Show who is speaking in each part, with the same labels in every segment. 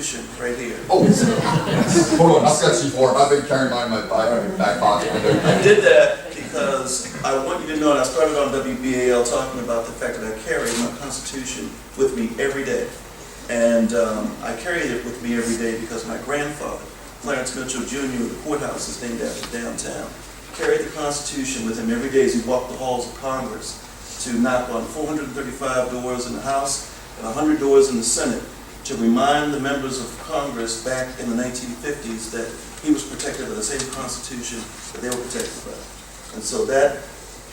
Speaker 1: Constitution right here.
Speaker 2: Oh, hold on, I've got you for it. I've been carrying mine in my back pocket.
Speaker 1: I did that because I want you to know, and I started on WBAL talking about the fact that I carry my Constitution with me every day. And I carried it with me every day because my grandfather, Clarence Mitchell Jr., the courthouse is named after downtown, carried the Constitution with him every day as he walked the halls of Congress to knock on 435 doors in the House and 100 doors in the Senate to remind the members of Congress back in the 1950s that he was protected by the same Constitution that they were protected by. And so that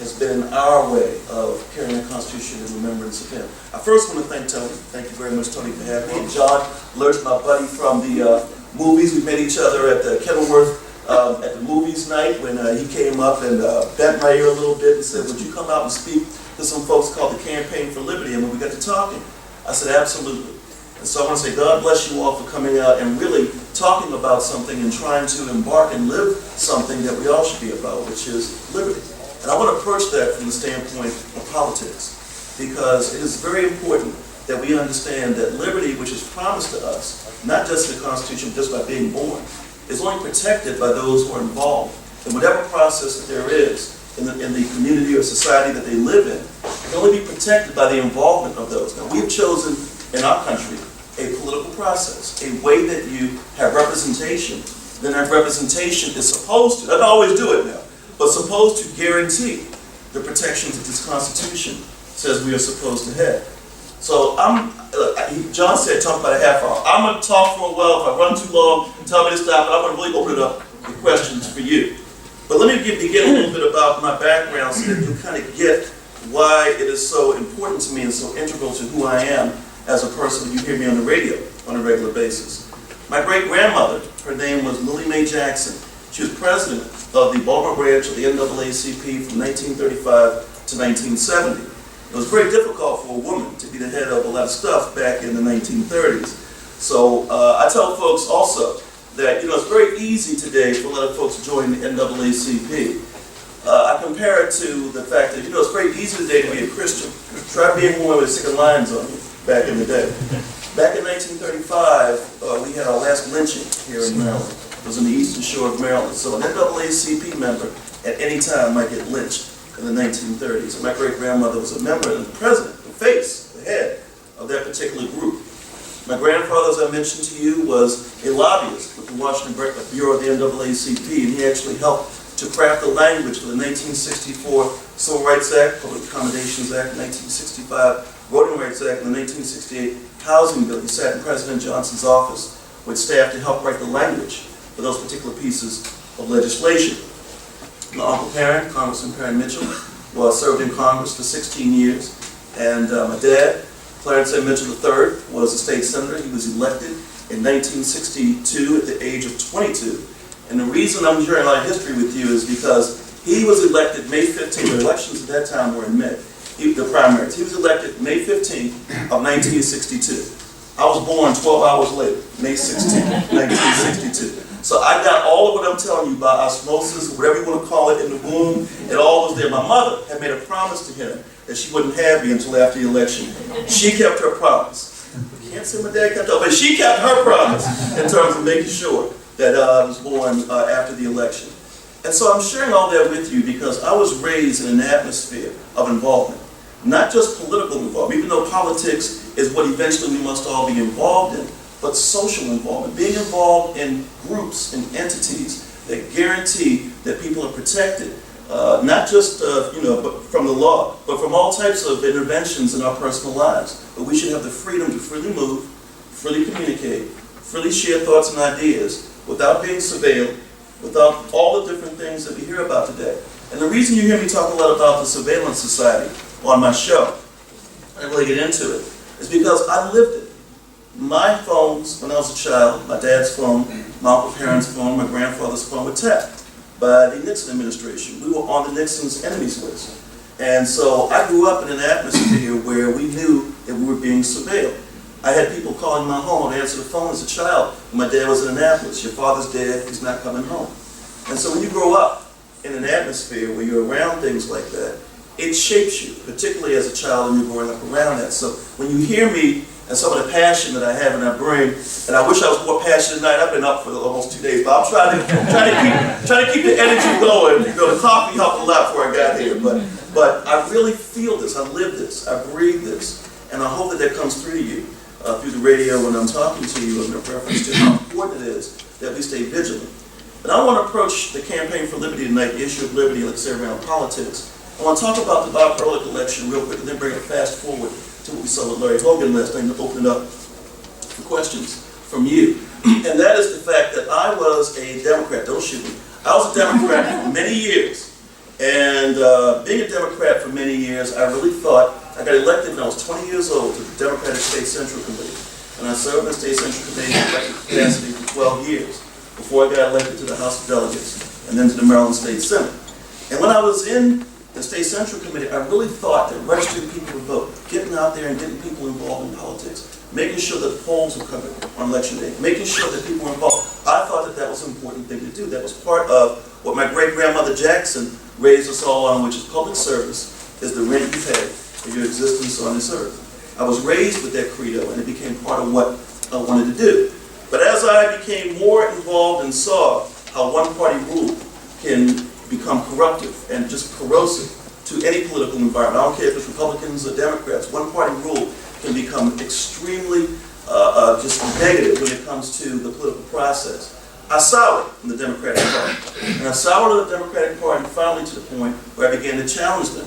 Speaker 1: has been our way of carrying the Constitution in remembrance of him. I first want to thank Tony. Thank you very much, Tony, for having me. And John Lurch, my buddy from the movies. We met each other at the Kenilworth at the movies night when he came up and bent my ear a little bit and said, would you come out and speak to some folks called the Campaign for Liberty? And when we got to talking, I said, absolutely. And so I want to say, God bless you all for coming out and really talking about something and trying to embark and live something that we all should be about, which is liberty. And I want to approach that from the standpoint of politics, because it is very important that we understand that liberty, which is promised to us, not just in the Constitution, just by being born, is only protected by those who are involved in whatever process that there is in the community or society that they live in. It can only be protected by the involvement of those. Now, we have chosen in our country a political process, a way that you have representation. Then that representation is supposed to, doesn't always do it now, but supposed to guarantee the protections that this Constitution says we are supposed to have. So John said talk about a half hour. I'm going to talk for a while. If I run too long, tell me to stop, but I'm going to really open it up to questions for you. But let me begin a little bit about my background so that you kind of get why it is so important to me and so integral to who I am as a person when you hear me on the radio on a regular basis. My great-grandmother, her name was Lily Mae Jackson. She was president of the Baltimore branch of the NAACP from 1935 to 1970. It was very difficult for a woman to be the head of a lot of stuff back in the 1930s. So I tell folks also that it's very easy today for a lot of folks to join the NAACP. I compare it to the fact that it's very easy today to be a Christian. Try being one with sticking lines on you back in the day. Back in 1935, we had our last lynching here in Maryland. It was on the eastern shore of Maryland. So an NAACP member at any time might get lynched in the 1930s. And my great-grandmother was a member and the president, the face, the head of that particular group. My grandfather, as I mentioned to you, was a lobbyist with the Washington Bureau of the NAACP, and he actually helped to craft the language for the 1964 Civil Rights Act, Public Accommodations Act, 1965 Voting Rights Act, and the 1968 Housing Bill. He sat in President Johnson's office with staff to help write the language for those particular pieces of legislation. My Uncle Perrin, Congressman Perrin Mitchell, served in Congress for 16 years, and my dad, Clarence A. Mitchell III, was a state senator. He was elected in 1962 at the age of 22. And the reason I'm sharing a lot of history with you is because he was elected May 15th. The elections at that time were in May, the primaries. He was elected May 15th of 1962. I was born 12 hours later, May 16th, 1962. So I got all of what I'm telling you about osmosis, whatever you want to call it, in the womb. It all was there. My mother had made a promise to him that she wouldn't have me until after the election. She kept her promise. I can't say my dad kept up, but she kept her promise in terms of making sure that I was born after the election. And so I'm sharing all that with you because I was raised in an atmosphere of involvement. Not just political involvement, even though politics is what eventually we must all be involved in, but social involvement, being involved in groups and entities that guarantee that people are protected, not just from the law, but from all types of interventions in our personal lives. But we should have the freedom to freely move, freely communicate, freely share thoughts and ideas without being surveilled, without all the different things that we hear about today. And the reason you hear me talk a lot about the surveillance society on my show, I really get into it, is because I lived it. My phones, when I was a child, my dad's phone, my Uncle Perrin's phone, my grandfather's phone were tapped by the Nixon administration. We were on the Nixon's enemies list. And so I grew up in an atmosphere where we knew that we were being surveilled. I had people calling my home. I'd answer the phone as a child. My dad was in Annapolis. Your father's dead. He's not coming home. And so when you grow up in an atmosphere where you're around things like that, it shapes you, particularly as a child and you're growing up around that. So when you hear me and some of the passion that I have and I bring. And I wish I was more passionate tonight. I've been up for almost 2 days, but I'm trying to keep the energy going. You know, the coffee helped a lot before I got here, but I really feel this. I live this. I breathe this, and I hope that comes through to you through the radio when I'm talking to you in reference to how important it is that we stay vigilant. And I want to approach the campaign for liberty tonight, the issue of liberty, let's say around politics. I want to talk about the Bob Ehrlich election real quick, and then bring it fast forward to what we saw with Larry Hogan last night, and open it up for questions from you. And that is the fact that I was a Democrat. Don't shoot me. I was a Democrat for many years. And being a Democrat for many years, I really thought, I got elected when I was 20 years old to the Democratic State Central Committee. And I served in the State Central Committee in elected capacity for 12 years before I got elected to the House of Delegates and then to the Maryland State Senate. And when I was in the State Central Committee, I really thought that registering people to vote, getting out there and getting people involved in politics, making sure that polls were covered on election day, making sure that people were involved, I thought that was an important thing to do. That was part of what my great-grandmother Jackson raised us all on, which is public service is the rent you pay for your existence on this earth. I was raised with that credo, and it became part of what I wanted to do. But as I became more involved and saw how one-party rule can become corruptive and just corrosive to any political environment, I don't care if it's Republicans or Democrats, one-party rule can become extremely just negative when it comes to the political process. I soured in the Democratic Party. And I soured in the Democratic Party finally to the point where I began to challenge them.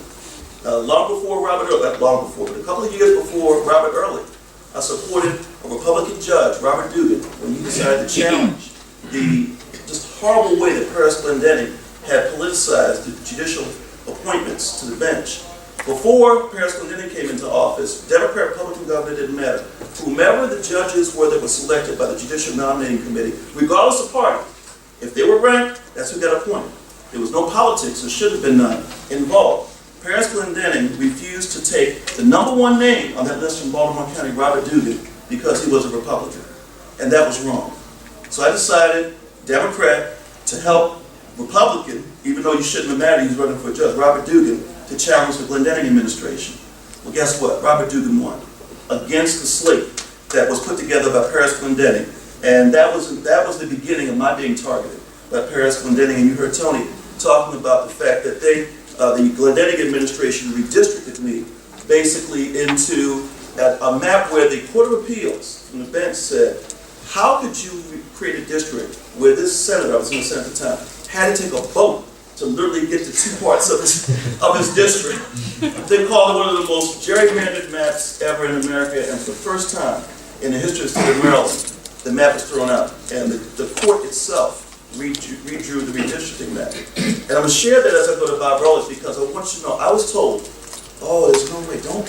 Speaker 1: Long before Robert Ehrlich, not long before, but a couple of years before Robert Ehrlich, I supported a Republican judge, Robert Dugan, when he decided to challenge the just horrible way that Paris Glendening had politicized the judicial appointments to the bench. Before Paris Glendening came into office, Democrat, Republican governor didn't matter. Whomever the judges were that were selected by the Judicial Nominating Committee, regardless of party, if they were ranked, that's who got appointed. There was no politics, and should have been none, involved. Paris Glendening refused to take the #1 name on that list from Baltimore County, Robert Dugan, because he was a Republican. And that was wrong. So I decided, Democrat, to help Republican, even though you shouldn't have mattered, he was running for a judge, Robert Dugan, to challenge the Glendening administration. Well, guess what? Robert Dugan won against the slate that was put together by Paris Glendening. And that was the beginning of my being targeted by Paris Glendening. And you heard Tony talking about the fact that the Glendening administration redistricted me basically into a map where the Court of Appeals from the bench said, how could you create a district where this senator, I was in the Senate at the time, had to take a vote to literally get to 2 parts of his district? They called it one of the most gerrymandered maps ever in America, and for the first time in the history of the state of Maryland, the map was thrown out, and the court itself redrew the redistricting map. And I'm going to share that as I go to Bob Ehrlich, because I want you to know, I was told, oh, there's no way, don't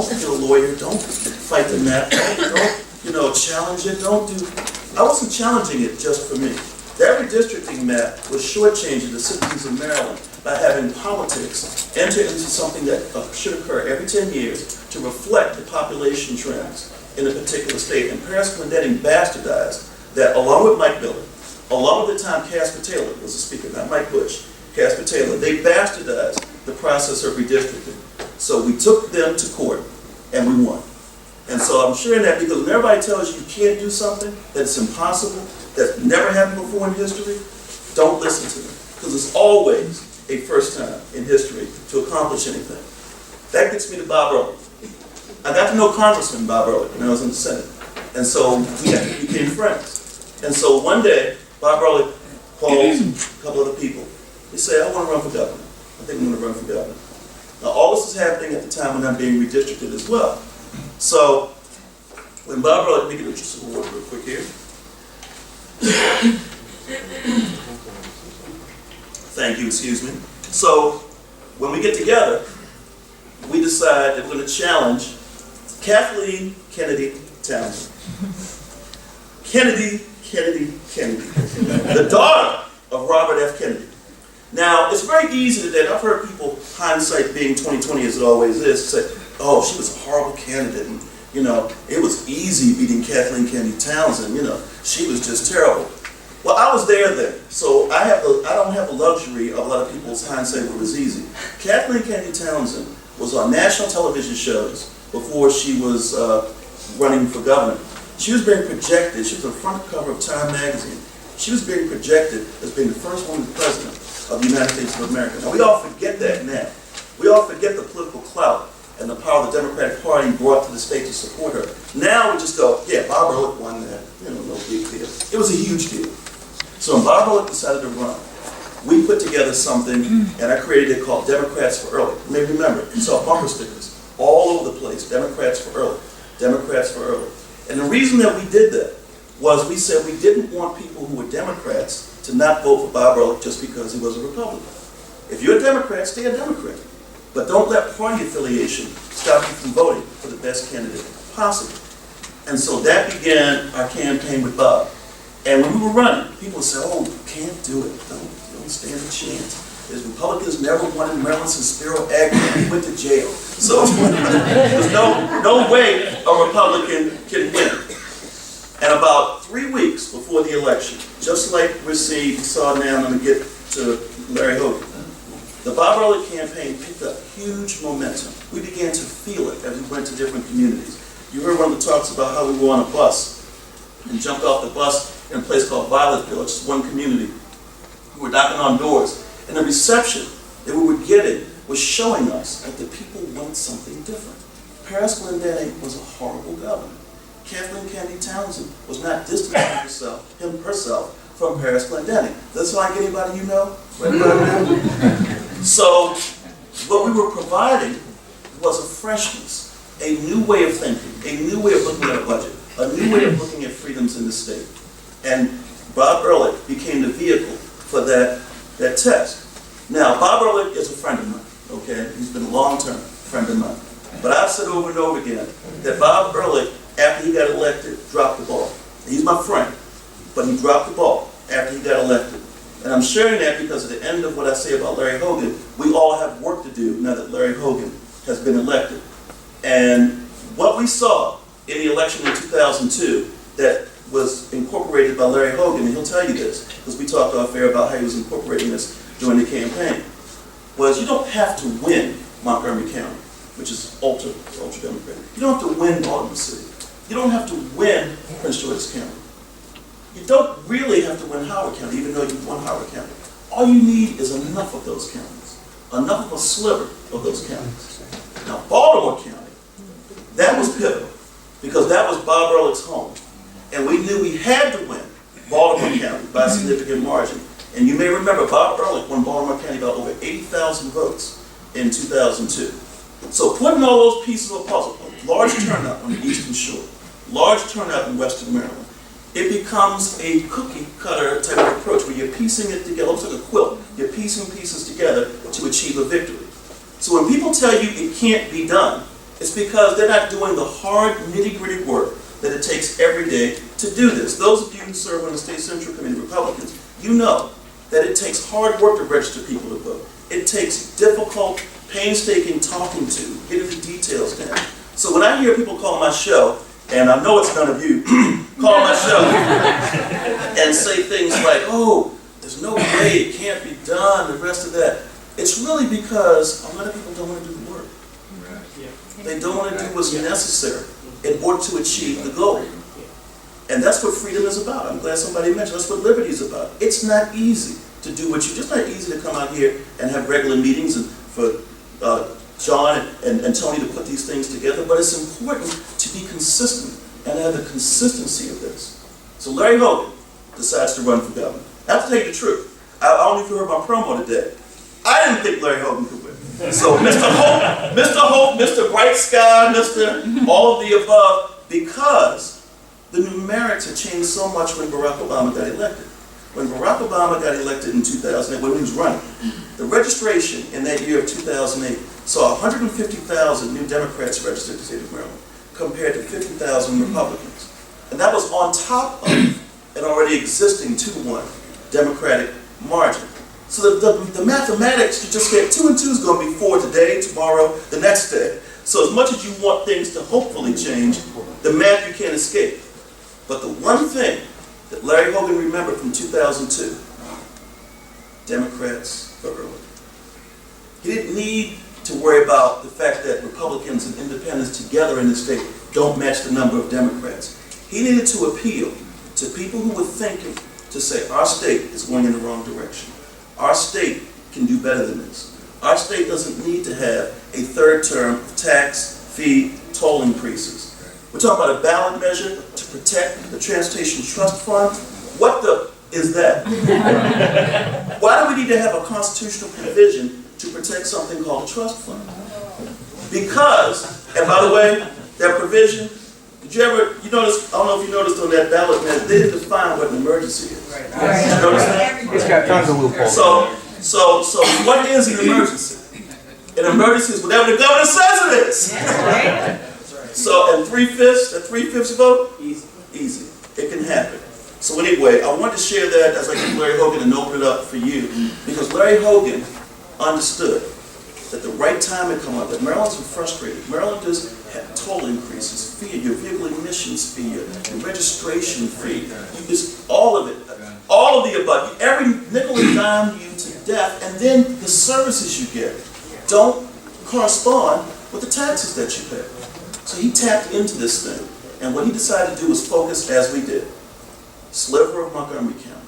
Speaker 1: get a lawyer, don't fight the map, don't challenge it, I wasn't challenging it just for me. That redistricting map was shortchanging the citizens of Maryland by having politics enter into something that should occur every 10 years to reflect the population trends in a particular state. And Paris Glendening bastardized that, along with Mike Miller, along with the time Casper Taylor was the speaker, not Mike Bush, Casper Taylor, they bastardized the process of redistricting. So we took them to court and we won. And so I'm sharing that because when everybody tells you you can't do something, that it's impossible, that's never happened before in history, don't listen to them. Because it's always a first time in history to accomplish anything. That gets me to Bob Ehrlich. I got to know Congressman Bob Ehrlich when I was in the Senate. And so we became friends. And so one day, Bob Ehrlich calls a couple other people. They say, I want to run for governor. I think I'm going to run for governor. Now all this is happening at the time when I'm being redistricted as well. So when Bob Ehrlich, let me get a just a word real quick here. Thank you, excuse me. So when we get together, we decide that we're going to challenge Kathleen Kennedy Townsend. Kennedy, the daughter of Robert F. Kennedy. Now, it's very easy today, and I've heard people, hindsight being 20/20 as it always is, say, oh, she was a horrible candidate, and, it was easy beating Kathleen Kennedy Townsend, she was just terrible. Well, I was there then, so I don't have the luxury of a lot of people's hindsight where it was easy. Kathleen Kennedy Townsend was on national television shows before she was running for governor, she was being projected, she was on the front cover of Time magazine, she was being projected as being the first woman president of the United States of America. Now we all forget that now. We all forget the political clout and the power the Democratic Party brought to the state to support her. Now we just go, yeah, Bob Ehrlich won that, no big deal. It was a huge deal. So when Bob Ehrlich decided to run, we put together something, and I created it called Democrats for Ehrlich. You may remember, you saw bumper stickers all over the place, Democrats for Ehrlich, Democrats for Ehrlich. And the reason that we did that was we said we didn't want people who were Democrats to not vote for Bob Ehrlich just because he was a Republican. If you're a Democrat, stay a Democrat. But don't let party affiliation stop you from voting for the best candidate possible. And so that began our campaign with Bob. And when we were running, people would say, oh, you can't do it. Don't stand a chance. There's Republicans never won in Maryland since Spiro Agnew. He went to jail. So there's no way a Republican can win. And about 3 weeks before the election, just like we saw now, I'm going to get to Larry Hogan, the Bob Ehrlich campaign picked up huge momentum. We began to feel it as we went to different communities. You heard one of the talks about how we were on a bus and jumped off the bus in a place called Violetville, which is one community. We were knocking on doors. And the reception that we were getting was showing us that the people want something different. Paris Glendenning was a horrible governor. Kathleen Kennedy Townsend was not distancing herself from Paris Glendenning. Does that like anybody you know? So what we were providing was a freshness, a new way of thinking, a new way of looking at a budget, a new way of looking at freedoms in the state. And Bob Ehrlich became the vehicle for that test. Now, Bob Ehrlich is a friend of mine, okay? He's been a long-term friend of mine. But I've said over and over again that Bob Ehrlich, after he got elected, dropped the ball. He's my friend, but he dropped the ball after he got elected. And I'm sharing that because at the end of what I say about Larry Hogan, we all have work to do now that Larry Hogan has been elected. And what we saw in the election in 2002 that was incorporated by Larry Hogan, and he'll tell you this, because we talked off air about how he was incorporating this during the campaign, was you don't have to win Montgomery County, which is ultra Democratic. You don't have to win Baltimore City. You don't have to win Prince George's County. You don't really have to win Howard County, even though you've won Howard County. All you need is enough of those counties, enough of a sliver of those counties. Now, Baltimore County, that was pivotal, because that was Bob Ehrlich's home. And we knew we had to win Baltimore County by a significant margin. And you may remember Bob Ehrlich won Baltimore County by over 80,000 votes in 2002. So putting all those pieces of a puzzle, a large turnout on the Eastern Shore, large turnout in Western Maryland, it becomes a cookie cutter type of approach where you're piecing it together, almost like a quilt. You're piecing pieces together to achieve a victory. So when people tell you it can't be done, it's because they're not doing the hard, nitty-gritty work that it takes every day to do this. Those of you who serve on the State Central Committee Republicans, you know that it takes hard work to register people to vote. It takes difficult, painstaking talking to, getting the details down. So when I hear people call my show, and I know it's none of you, call my show and say things like, oh, there's no way, it can't be done, the rest of that. It's really because a lot of people don't want to do the work. They don't want to do what's necessary in order to achieve the goal. And that's what freedom is about. I'm glad somebody mentioned that's what liberty is about. It's not easy to do what you, just not easy to come out here and have regular meetings and for John and Tony to put these things together, but it's important to be consistent and have the consistency of this. So Larry Hogan decides to run for governor. I have to tell you the truth. I don't know if you heard my promo today. I didn't think Larry Hogan could win. So Mr. Hope, Mr. Bright Sky, Mr. all of the above, because the numerics had changed so much when Barack Obama got elected. When Barack Obama got elected in 2008, when he was running, the registration in that year of 2008 saw 150,000 new Democrats registered in the state of Maryland, compared to 50,000 Republicans. And that was on top of an already existing 2-1 Democratic margin. So the mathematics, you just get 2 and 2 is going to be 4 today, tomorrow, the next day. So as much as you want things to hopefully change, the math you can't escape. But the one thing that Larry Hogan remembered from 2002, Democrats for Ehrlich. He didn't need to worry about the fact that Republicans and independents together in the state don't match the number of Democrats. He needed to appeal to people who were thinking to say, our state is going in the wrong direction. Our state can do better than this. Our state doesn't need to have a third term of tax, fee, toll increases. We're talking about a ballot measure to protect the Transportation Trust Fund. What the is that? Why do we need to have a constitutional provision to protect something called a trust fund? Because, and by the way, that provision, did you notice, I don't know if you noticed on that ballot measure, they didn't define what an emergency is. Did you notice that?
Speaker 3: It's got tons of loopholes.
Speaker 1: So what is an emergency? An emergency is whatever the governor says it is. So, and three-fifths vote? Easy. It can happen. So anyway, I wanted to share that as I get Larry Hogan and open it up for you, because Larry Hogan understood that the right time had come up, that Maryland's frustrated. Maryland does have toll increases, fee, your vehicle emissions fee, your registration fee, you just, all of it, all of the above, every nickel and dime you to death, and then the services you get don't correspond with the taxes that you pay. So he tapped into this thing, and what he decided to do was focus, as we did, sliver of Montgomery County,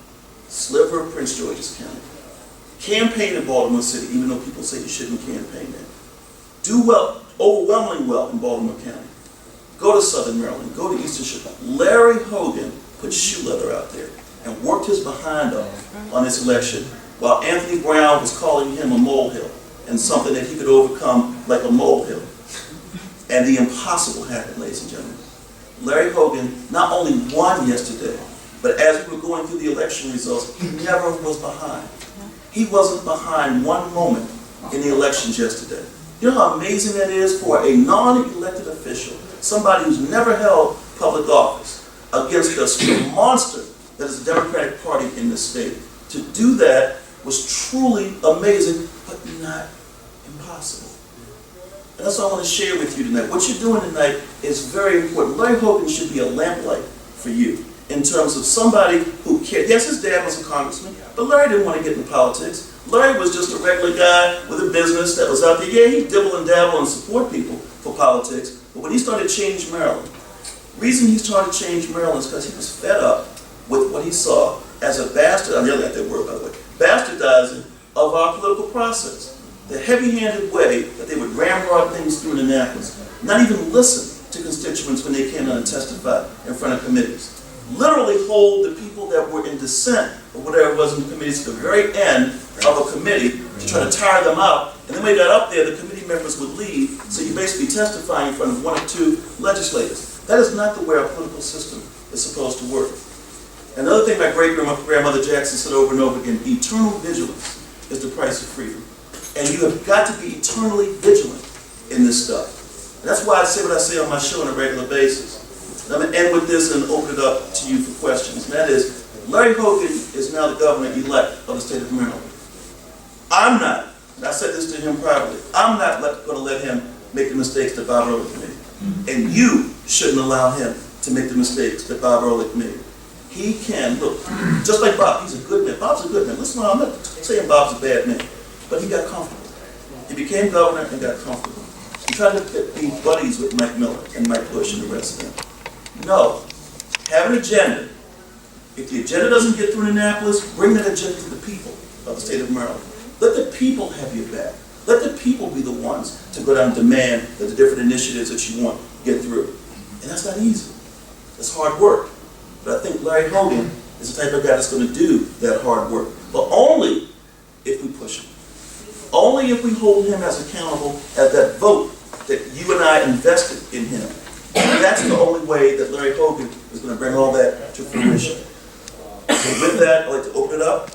Speaker 1: sliver of Prince George's County, campaign in Baltimore City, even though people say you shouldn't campaign there. Do well, overwhelmingly well in Baltimore County. Go to Southern Maryland, go to Eastern Chicago. Larry Hogan put shoe leather out there and worked his behind off on this election, while Anthony Brown was calling him a molehill and something that he could overcome like a molehill. And the impossible happened, ladies and gentlemen. Larry Hogan not only won yesterday, but as we were going through the election results, he never was behind. He wasn't behind one moment in the elections yesterday. You know how amazing that is for a non-elected official, somebody who's never held public office, against a monster that is the Democratic Party in this state. To do that was truly amazing, but not impossible. And that's what I want to share with you tonight. What you're doing tonight is very important. Larry Hogan should be a lamplight for you in terms of somebody who cared. Yes, his dad was a congressman, but Larry didn't want to get into politics. Larry was just a regular guy with a business that was out there. Yeah, he'd dibble and dabble and support people for politics, but when he started to change Maryland, the reason he started to change Maryland is because he was fed up with what he saw as a bastard, I'm yelling at that word by the way, bastardizing of our political process. The heavy-handed way that they would ramrod things through in Annapolis, not even listen to constituents when they came out and testified in front of committees. Literally hold the people that were in dissent or whatever it was in the committees to the very end of a committee to try to tire them out. And then when they got up there, the committee members would leave, so you basically testifying in front of one or two legislators. That is not the way our political system is supposed to work. Another thing my great-grandmother Jackson said over and over again, eternal vigilance is the price of freedom. And you have got to be eternally vigilant in this stuff. And that's why I say what I say on my show on a regular basis. And I'm going to end with this and open it up to you for questions. And that is, Larry Hogan is now the governor-elect of the state of Maryland. I'm not, and I said this to him privately, I'm not going to let him make the mistakes that Bob Ehrlich made. And you shouldn't allow him to make the mistakes that Bob Ehrlich made. He can, look, just like Bob, he's a good man. Bob's a good man. Listen, I'm not saying Bob's a bad man, but he got comfortable. He became governor and got comfortable. He tried to be buddies with Mike Miller and Mike Bush and the rest of them. No, have an agenda. If the agenda doesn't get through in Annapolis, bring that agenda to the people of the state of Maryland. Let the people have your back. Let the people be the ones to go down and demand that the different initiatives that you want get through. And that's not easy. That's hard work. But I think Larry Hogan is the type of guy that's going to do that hard work. But only if we push him. Only if we hold him as accountable as that vote that you and I invested in him. That's the only way that Larry Hogan is going to bring all that to fruition. So with that, I'd like to open it up